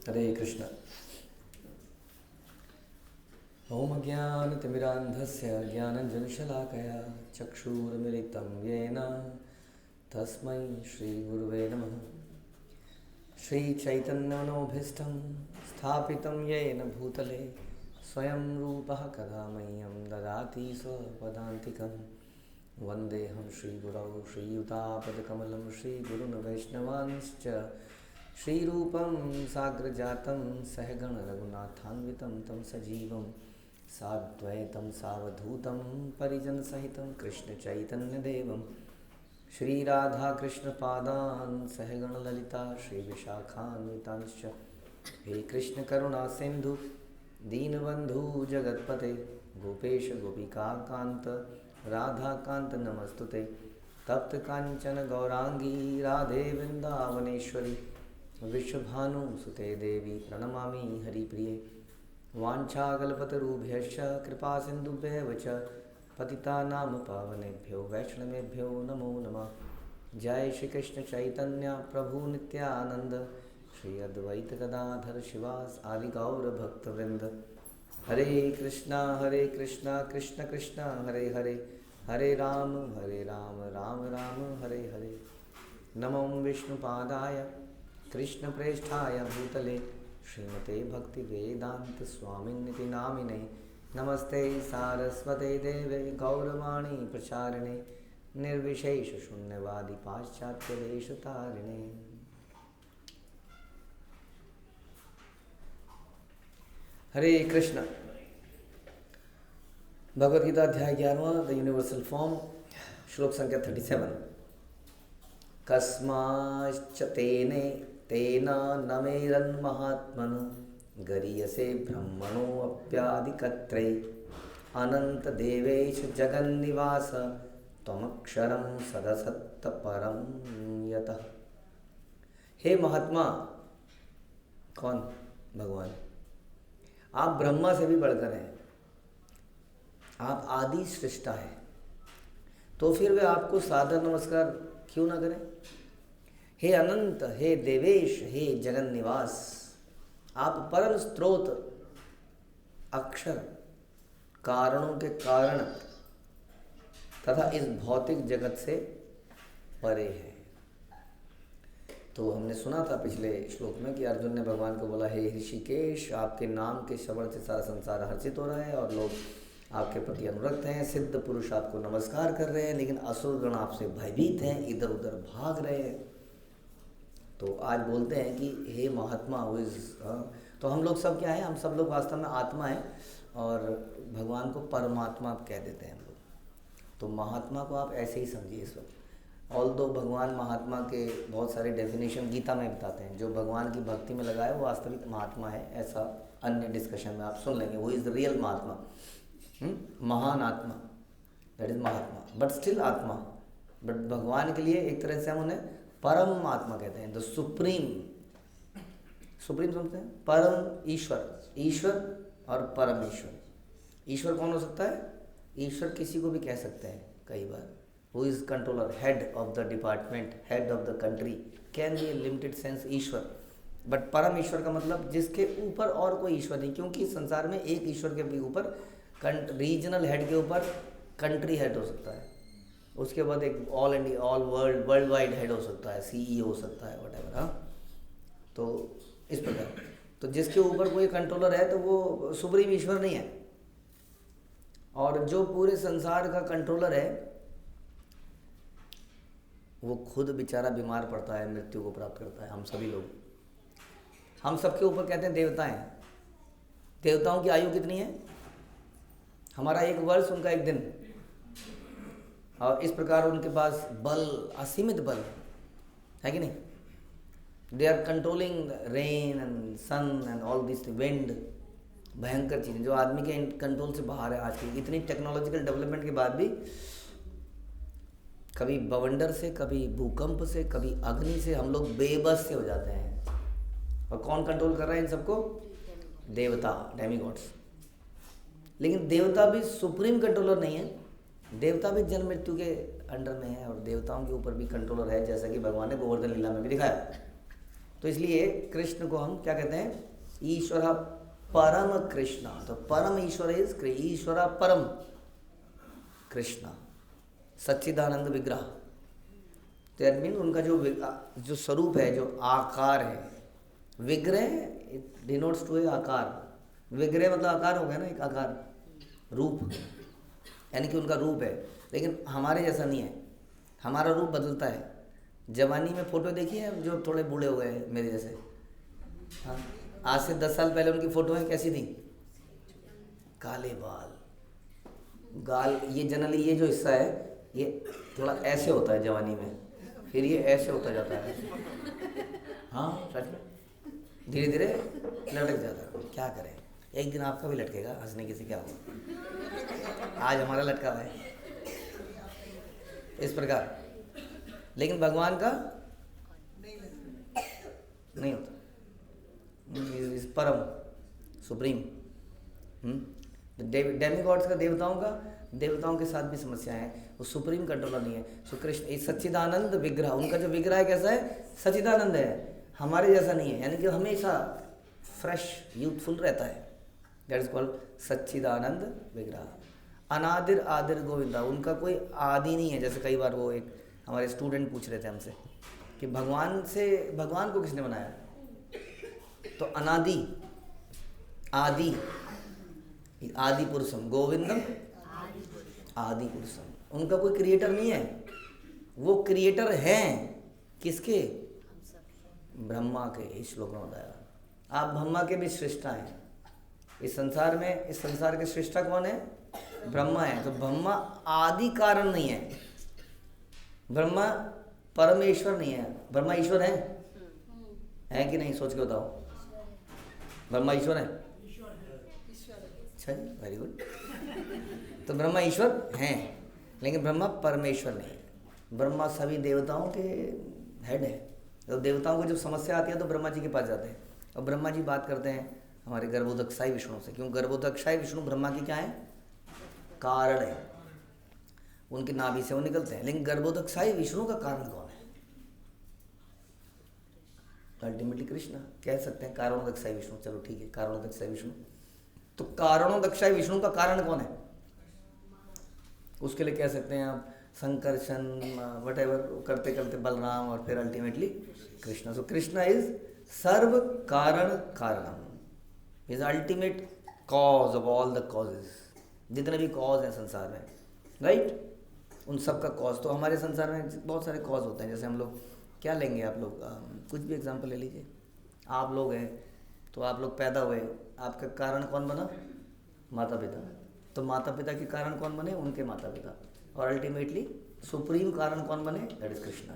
हरे कृष्ण। ओम अज्ञानतिमिरान्धस्य ज्ञानञ्जनशलाकया चक्षुरुन्मिलितं येन तस्मै श्रीगुरुवे नमः। श्रीचैतन्यमनोभीष्टं स्थापितं येन भूतले स्वयं रूपः कदा मह्यं ददाति स्वपदान्तिकं। वन्देऽहं श्रीगुरौ श्रीयुतापदकमलं श्रीगुरुन् वैष्णवांश्च श्रीरूपं साग्रजातं सहगण रघुनाथान्वितं तं सजीवं साद्वैतं सावधूतं परिजनसहितं कृष्णचैतन्यदेवं श्रीराधाकृष्णपादान् सहगण ललिता श्रीविशाखान्वितांश्च। हे कृष्ण करुणा सिन्धु दीनबन्धु जगत्पते गोपेश गोपिकान्त राधाकान्त नमस्तुते। तप्त कांचन गौरांगी राधे वृंदावनेश्वरी विश्वभानुसुते देवी प्रणमामि हरिप्रिये। वाञ्छाकल्पतरुभ्यश्च कृपा सिन्धुभ्येव च पतितानां पावनेभ्यो वैष्णवेभ्यो नमो नमः। जय श्री कृष्ण चैतन्य प्रभु नित्यानंद श्री अद्वैत गदाधर शिवास आदि गौर भक्तवृंद। हरे कृष्णा कृष्ण कृष्ण हरे हरे हरे राम राम राम हरे हरे। नमो विष्णुपादाय कृष्णप्रेष्ठाय भूतले श्रीमते भक्तिवेदांत स्वामिन्निति नामिने। नमस्ते सारस्वते देवे गौरवाणी प्रचारिणे निर्विशेष शून्यवादी पाश्चात्य देशतारिणे। हरे कृष्ण। भगवद गीता अध्याय 11 द यूनिवर्सल फॉर्म श्लोक संख्या 37। कस्माच्च तेने तेन नमेरन्महात्मनो गरीयसे ब्रह्मणोऽप्यादिकत्रे अनंत देवेश जगन्निवास त्वमक्षरं सदसत्तपरं यतः। हे महात्मा, कौन? भगवान। आप ब्रह्मा से भी बढ़कर हैं, आप आदि सृष्टा हैं, तो फिर वे आपको सादर नमस्कार क्यों ना करें? हे अनंत, हे देवेश, हे जगन निवास, आप परम स्रोत, अक्षर, कारणों के कारण तथा इस भौतिक जगत से परे हैं। तो हमने सुना था पिछले श्लोक में कि अर्जुन ने भगवान को बोला, हे ऋषिकेश, आपके नाम के श्रवण से सारा संसार हर्षित हो रहा है और लोग आपके प्रति अनुरक्त हैं। सिद्ध पुरुष आपको नमस्कार कर रहे हैं, लेकिन असुर गण आपसे भयभीत हैं, इधर उधर भाग रहे हैं। तो आज बोलते हैं कि हे महात्मा तो हम लोग सब क्या है? हम सब लोग वास्तव में आत्मा हैं और भगवान को परमात्मा कह देते हैं हम लोग। तो महात्मा को आप ऐसे ही समझिए इस वक्त। ऑल्दो भगवान महात्मा के बहुत सारे डेफिनेशन गीता में बताते हैं। जो भगवान की भक्ति में लगाए वो वास्तविक महात्मा है, ऐसा अन्य डिस्कशन में आप सुन लेंगे। वो इज़ द रियल महात्मा, महान आत्मा, that is Mahatma, but still आत्मा। बट भगवान के लिए एक तरह से हम उन्हें परम आत्मा कहते हैं, द सुप्रीम। सुप्रीम समझते हैं? परम ईश्वर, ईश्वर और परम ईश्वर। ईश्वर कौन हो सकता है? ईश्वर किसी को भी कह सकते हैं कई बार। Who is controller, head of the department, head of the country, can be a limited sense Ishwar. But परम ईश्वर का मतलब जिसके ऊपर और कोई ईश्वर नहीं, क्योंकि संसार में एक ईश्वर के भी ऊपर रीजनल हेड के ऊपर कंट्री हेड हो सकता है, उसके बाद एक all India, all world wide head हो सकता है, सीईओ हो सकता है, व्हाटएवर। हाँ, तो इस प्रकार तो जिसके ऊपर कोई कंट्रोलर है तो वो सुप्रीम ईश्वर नहीं है। और जो पूरे संसार का कंट्रोलर है वो खुद बेचारा बीमार पड़ता है, मृत्यु को प्राप्त करता है। हम सभी लोग, हम सबके ऊपर कहते हैं देवता हैं। देवताओं की आयु कितनी है? हमारा एक वर्ष, उनका एक दिन। और इस प्रकार उनके पास बल, असीमित बल है कि नहीं? They are controlling rain and sun and all this wind. भयंकर चीज़ें जो आदमी के कंट्रोल से बाहर है। आज की इतनी टेक्नोलॉजिकल डेवलपमेंट के बाद भी कभी बवंडर से, कभी भूकंप से, कभी अग्नि से हम लोग बेबस से हो जाते हैं। और कौन कंट्रोल कर रहा है इन सबको? देवता, डेमीगॉड्स। लेकिन देवता भी सुप्रीम कंट्रोलर नहीं है। देवता भी जन्म मृत्यु के अंडर में है और देवताओं के ऊपर भी कंट्रोलर है, जैसा कि भगवान ने गोवर्धन लीला में भी दिखाया। तो इसलिए कृष्ण को हम क्या कहते हैं? ईश्वर परम कृष्ण। तो परम ईश्वर इज ईश्वर परम कृष्ण, सच्चिदानंद विग्रह। तो दैट मीन उनका जो स्वरूप है, जो आकार है, विग्रह इट डिनोट्स टू ए आकार। विग्रह मतलब आकार हो गया ना, एक आकार, रूप, यानी कि उनका रूप है। लेकिन हमारे जैसा नहीं है, हमारा रूप बदलता है। जवानी में फ़ोटो देखी है जो थोड़े बूढ़े हो गए हैं मेरे जैसे, हाँ, आज से 10 साल पहले उनकी फ़ोटोएं कैसी थी? काले बाल, गाल, ये जनरली ये जो हिस्सा है ये थोड़ा ऐसे होता है जवानी में, फिर ये ऐसे होता जाता है, हाँ सच में, धीरे धीरे लटक जाता है। क्या करें, एक दिन आपका भी लटकेगा, हंसने की से क्या होगा। आज हमारा लटका हुआ है इस प्रकार, लेकिन भगवान का नहीं होता। इस परम सुप्रीम डेमीगॉड्स का, देवताओं के साथ भी समस्या है, वो सुप्रीम कंट्रोलर नहीं है। सो कृष्ण सच्चिदानंद विग्रह, उनका जो विग्रह कैसा है? सच्चिदानंद है, हमारे जैसा नहीं है, यानी कि हमेशा फ्रेश यूथफुल रहता है। दैट इज कॉल्ड सच्चिदानंद विग्रह। अनादिर आदिर गोविंदा, उनका कोई आदि नहीं है। जैसे कई बार वो एक हमारे स्टूडेंट पूछ रहे थे हमसे कि भगवान को किसने बनाया? तो अनादि, आदि पुरुषम, गोविंदम आदि पुरुषम। उनका कोई क्रिएटर नहीं है, वो क्रिएटर हैं किसके? ब्रह्मा के। इस श्लोक में बताया, आप ब्रह्मा के भी सृष्टा हैं। इस संसार के सृष्टा कौन है? ब्रह्मा है। तो ब्रह्मा आदि कारण नहीं है, ब्रह्मा परमेश्वर नहीं है। ब्रह्मा ईश्वर है कि नहीं? सोच के बताओ, ब्रह्मा ईश्वर है? अच्छा जी, वेरी गुड। तो ब्रह्मा ईश्वर हैं, लेकिन ब्रह्मा परमेश्वर नहीं है। ब्रह्मा सभी देवताओं के हेड है। तो देवताओं को जब समस्या आती है तो ब्रह्मा जी के पास जाते हैं, और ब्रह्मा जी बात करते हैं हमारे गर्भोदकशाई विष्णु से। क्यों? गर्भोदकशाई विष्णु ब्रह्मा की क्या है? कारण है, उनकी नाभि से वो निकलते हैं। लेकिन गर्भोदकशाई विष्णु का कारण कौन है? अल्टीमेटली कृष्ण कह सकते हैं, कारणोदकशाई विष्णु। चलो ठीक है, कारणोदकशाई विष्णु। तो कारणोदकशाई विष्णु का कारण कौन है? उसके लिए कह सकते हैं आप संकर्षण, वट एवर करते करते बलराम, और फिर ultimately Krishna. So Krishna is सर्व कारणम, is ultimate cause of all the causes. जितने भी कॉज हैं संसार में, राइट, उन सब का कॉज। तो हमारे संसार में बहुत सारे कॉज होते हैं। जैसे हम लोग क्या लेंगे, आप लोग कुछ भी एग्जांपल ले लीजिए। आप लोग हैं, तो आप लोग पैदा हुए, आपका कारण कौन बना? माता पिता। तो माता पिता के कारण कौन बने? उनके माता पिता। और अल्टीमेटली सुप्रीम कारण कौन बने? That is Krishna.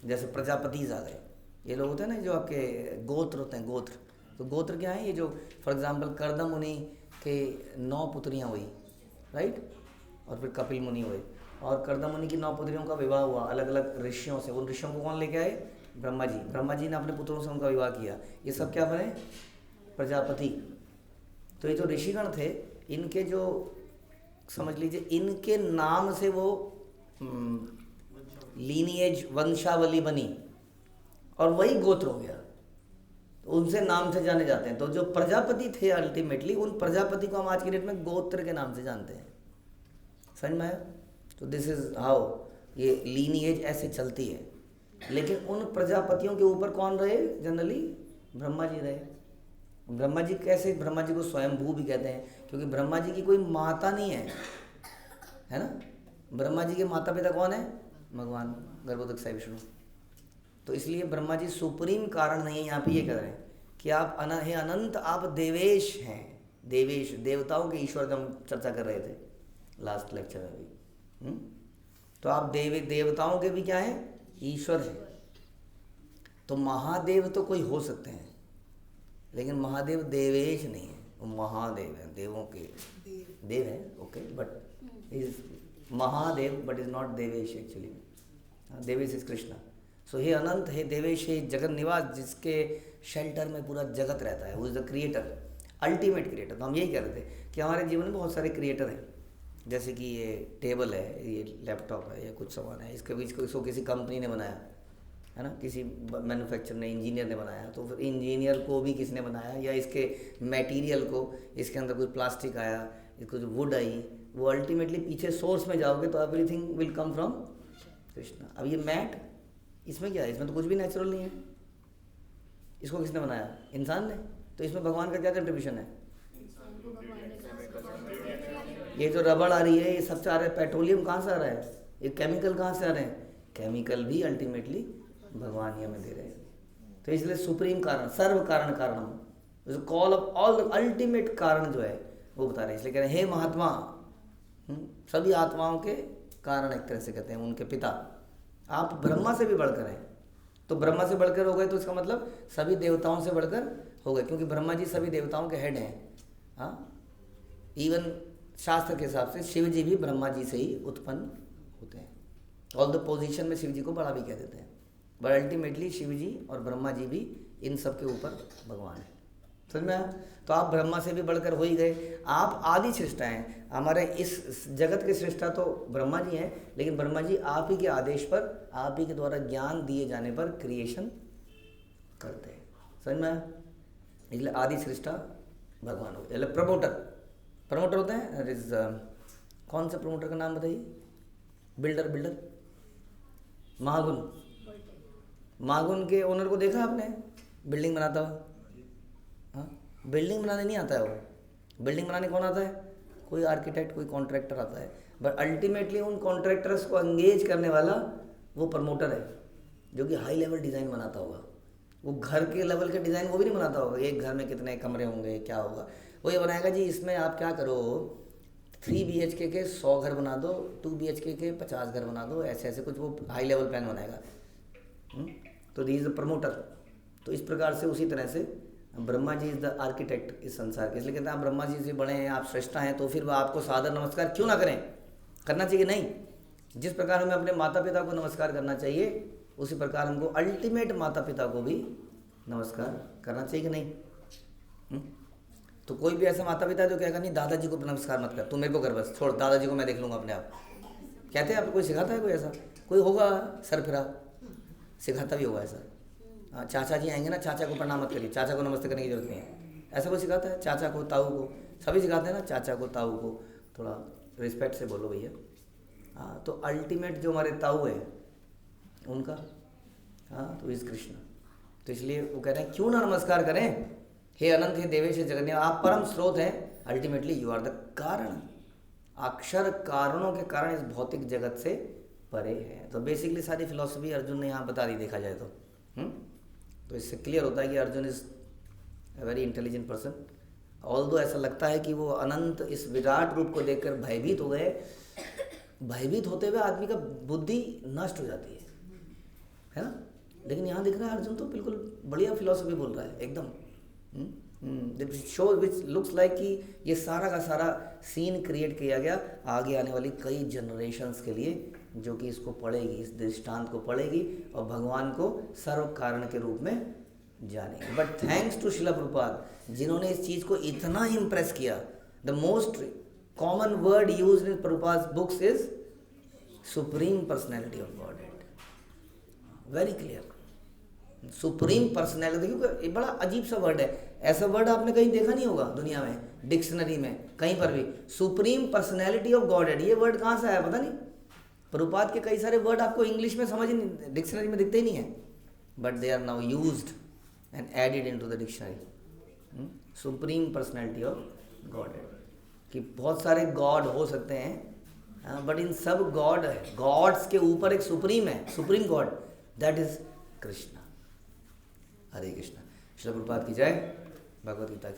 जैसे प्रजापतिज आ गए, ये लोग होते हैं ना जो आपके गोत्र होते हैं, गोत्र। तो गोत्र क्या है? ये जो फॉर एग्जांपल कर्दम मुनि के 9 पुत्रियाँ हुई, राइट, और फिर कपिल मुनि हुए, और कर्दम मुनि की 9 पुत्रियों का विवाह हुआ अलग अलग ऋषियों से। उन ऋषियों को कौन लेके आए? ब्रह्मा जी। ब्रह्मा जी ने अपने पुत्रों से उनका विवाह किया। ये सब क्या बने? प्रजापति। तो ये जो ऋषिगण थे, इनके जो समझ लीजिए, इनके नाम से वो लीनिएज, वंशावली बनी, और वही गोत्र हो गया। तो उनसे नाम से जाने जाते हैं। तो जो प्रजापति थे अल्टीमेटली, उन प्रजापति को हम आज की डेट में गोत्र के नाम से जानते हैं। समझ में आया? तो दिस इज हाउ ये लीनिएज ऐसे चलती है। लेकिन उन प्रजापतियों के ऊपर कौन रहे? जनरली ब्रह्मा जी रहे। ब्रह्मा जी कैसे? ब्रह्मा जी को स्वयंभू भी कहते हैं, क्योंकि ब्रह्मा जी की कोई माता नहीं है ना। ब्रह्मा जी के माता पिता कौन है? भगवान गर्भोदकशाई विष्णु। तो इसलिए ब्रह्मा जी सुप्रीम कारण नहीं है। यहाँ पे ये कह रहे हैं कि आप हे अनंत, आप देवेश हैं। देवेश, देवताओं के ईश्वर का हम चर्चा कर रहे थे लास्ट लेक्चर में भी। तो आप देवताओं के भी क्या हैं? ईश्वर हैं। तो महादेव तो कोई हो सकते हैं, लेकिन महादेव देवेश नहीं है, वो महादेव है, देवों के देव है, okay, but is Mahadev but is not Devesh actually. Devesh is Krishna. So हे अनंत, हे देवेश, हे जगत निवास, जिसके शेल्टर में पूरा जगत रहता है, वो is the creator, ultimate creator. तो हम यही कह रहे थे कि हमारे जीवन में बहुत सारे क्रिएटर हैं। जैसे कि ये टेबल है, ये लैपटॉप है, या कुछ सामान है, इसके बीच को किसी कंपनी ने बनाया, है ना, किसी मैन्युफैक्चर ने, इंजीनियर ने बनाया, तो फिर इंजीनियर को भी किसने बनाया, या इसके मटेरियल को, इसके अंदर कोई प्लास्टिक आया, इसको जो वुड आई, वो अल्टीमेटली पीछे सोर्स में जाओगे तो everything will come from Krishna. अब ये मैट, इसमें क्या है, इसमें तो कुछ भी नेचुरल नहीं है, इसको किसने बनाया, इंसान ने, तो इसमें भगवान का क्या कंट्रीब्यूशन है। ये जो रबड़ आ रही है, ये सबसे आ रहा है, पेट्रोलियम कहाँ से आ रहा है, ये केमिकल कहाँ से आ रहे हैं, केमिकल भी अल्टीमेटली भगवान ही हमें दे रहे हैं। तो इसलिए सुप्रीम कारण, सर्व कारण कारणम, कॉल ऑफ ऑल अल्टीमेट कारण जो है वो बता रहे हैं। इसलिए कह रहे हैं हे महात्मा, सभी आत्माओं के कारण एक तरह से कहते हैं, उनके पिता। आप ब्रह्मा से भी बढ़कर हैं, तो ब्रह्मा से बढ़कर हो गए तो इसका मतलब सभी देवताओं से बढ़कर हो गए, क्योंकि ब्रह्मा जी सभी देवताओं के हेड हैं। हाँ, इवन शास्त्र के हिसाब से शिव जी भी ब्रह्मा जी से ही उत्पन्न होते हैं। ऑल द पोजीशन में शिव जी को बड़ा भी कह देते हैं, बट अल्टीमेटली शिव जी और ब्रह्मा जी भी इन सब के ऊपर भगवान है। समझ में आया। तो आप ब्रह्मा से भी बढ़कर हो ही गए, आप आदि सृष्टा हैं। हमारे इस जगत के सृष्टा तो ब्रह्मा जी हैं, लेकिन ब्रह्मा जी आप ही के आदेश पर, आप ही के द्वारा ज्ञान दिए जाने पर क्रिएशन करते हैं। समझ में आया। इसलिए आदि सृष्टा भगवान हो गए। मतलब प्रमोटर होते हैं, इज कौन सा प्रमोटर का नाम बताइए, बिल्डर महागुन के ओनर को देखा आपने, बिल्डिंग बनाता हुआ। हाँ, बिल्डिंग बनाने नहीं आता है वो, बिल्डिंग बनाने कौन आता है, कोई आर्किटेक्ट, कोई कॉन्ट्रैक्टर आता है, बट अल्टीमेटली उन कॉन्ट्रैक्टर्स को एंगेज करने वाला वो प्रमोटर है, जो कि हाई लेवल डिज़ाइन बनाता होगा। वो घर के लेवल के डिज़ाइन वो भी नहीं बनाता होगा, एक घर में कितने कमरे होंगे, क्या होगा, वो ये बनाएगा जी इसमें आप क्या करो, 3 BHK के 100 घर बना दो, 2 BHK के 50 घर बना दो, ऐसे ऐसे कुछ वो हाई लेवल प्लान बनाएगा। तो दिस इज द प्रमोटर। तो इस प्रकार से उसी तरह से Brahma ji is the architect इस संसार के। इसलिए कहते हैं आप ब्रह्मा जी से बड़े हैं, आप श्रेष्ठा हैं, तो फिर वो आपको सादर नमस्कार क्यों ना करें, करना चाहिए नहीं। जिस प्रकार हमें अपने माता पिता को नमस्कार करना चाहिए, उसी प्रकार हमको अल्टीमेट माता पिता को भी नमस्कार करना चाहिए कि नहीं। तो कोई भी ऐसा माता पिता जो कहेगा नहीं दादाजी को नमस्कार मत कर, तू मेरे को कर, बस छोड़, दादाजी को मैं देख लूँगा अपने आप, कहते हैं आप, कोई सिखाता है कोई ऐसा, कोई होगा सरफिरा सिखाता भी होगा ऐसा। हाँ, चाचा जी आएंगे ना, चाचा को प्रणाम मत करिए, चाचा को नमस्ते करने की जरूरत नहीं है, ऐसा कोई सिखाता है। चाचा को, ताऊ को, सभी सिखाते हैं ना, चाचा को, ताऊ को थोड़ा रिस्पेक्ट से बोलो भैया। हाँ, तो अल्टीमेट जो हमारे ताऊ है उनका, हाँ, तो इस कृष्ण। तो इसलिए वो कह रहे हैं क्यों ना नमस्कार करें, हे अनंत, हे देवेश, हे जगन्य, आप परम स्रोत हैं, अल्टीमेटली यू आर द कारण। अक्षर कारणों के कारण इस भौतिक जगत से परे है। तो बेसिकली सारी फिलॉसफी अर्जुन ने यहाँ बता दी, देखा जाए तो इससे क्लियर होता है कि Arjun is a very intelligent person. Although ऐसा लगता है कि वो अनंत इस विराट रूप को देखकर भयभीत हो गए, भयभीत होते हुए आदमी का बुद्धि नष्ट हो जाती है ना। लेकिन यहाँ दिख रहा है अर्जुन तो बिल्कुल बढ़िया फिलॉसफी बोल रहा है एकदम। शो विच लुक्स लाइक कि ये सारा का सारा सीन क्रिएट किया गया आगे आने वाली कई जनरेशन्स के लिए, जो कि इसको पढ़ेगी, इस दृष्टांत को पढ़ेगी और भगवान को सर्व कारण के रूप में जानेगी। बट थैंक्स टू शिला प्रभुपाद, जिन्होंने इस चीज़ को इतना इम्प्रेस किया। The most common word used in Prabhupada books is supreme personality of godhead. Very clear, supreme personality. देखिए ये बड़ा अजीब सा वर्ड है, ऐसा वर्ड आपने कहीं देखा नहीं होगा दुनिया में, डिक्शनरी में कहीं पर भी। सुप्रीम पर्सनैलिटी ऑफ गॉडहेड, ये वर्ड कहाँ से आया पता नहीं। प्रभुपाद के कई सारे वर्ड आपको इंग्लिश में समझ नहीं, डिक्शनरी में दिखते ही नहीं है, but they are now used and added into the dictionary. Supreme personality of Godhead, कि बहुत सारे गॉड हो सकते हैं, बट इन सब गॉड्स के ऊपर एक सुप्रीम है, supreme god, that is Krishna. Hare Krishna. Shri Prabhupada की जय। भगवद गीता की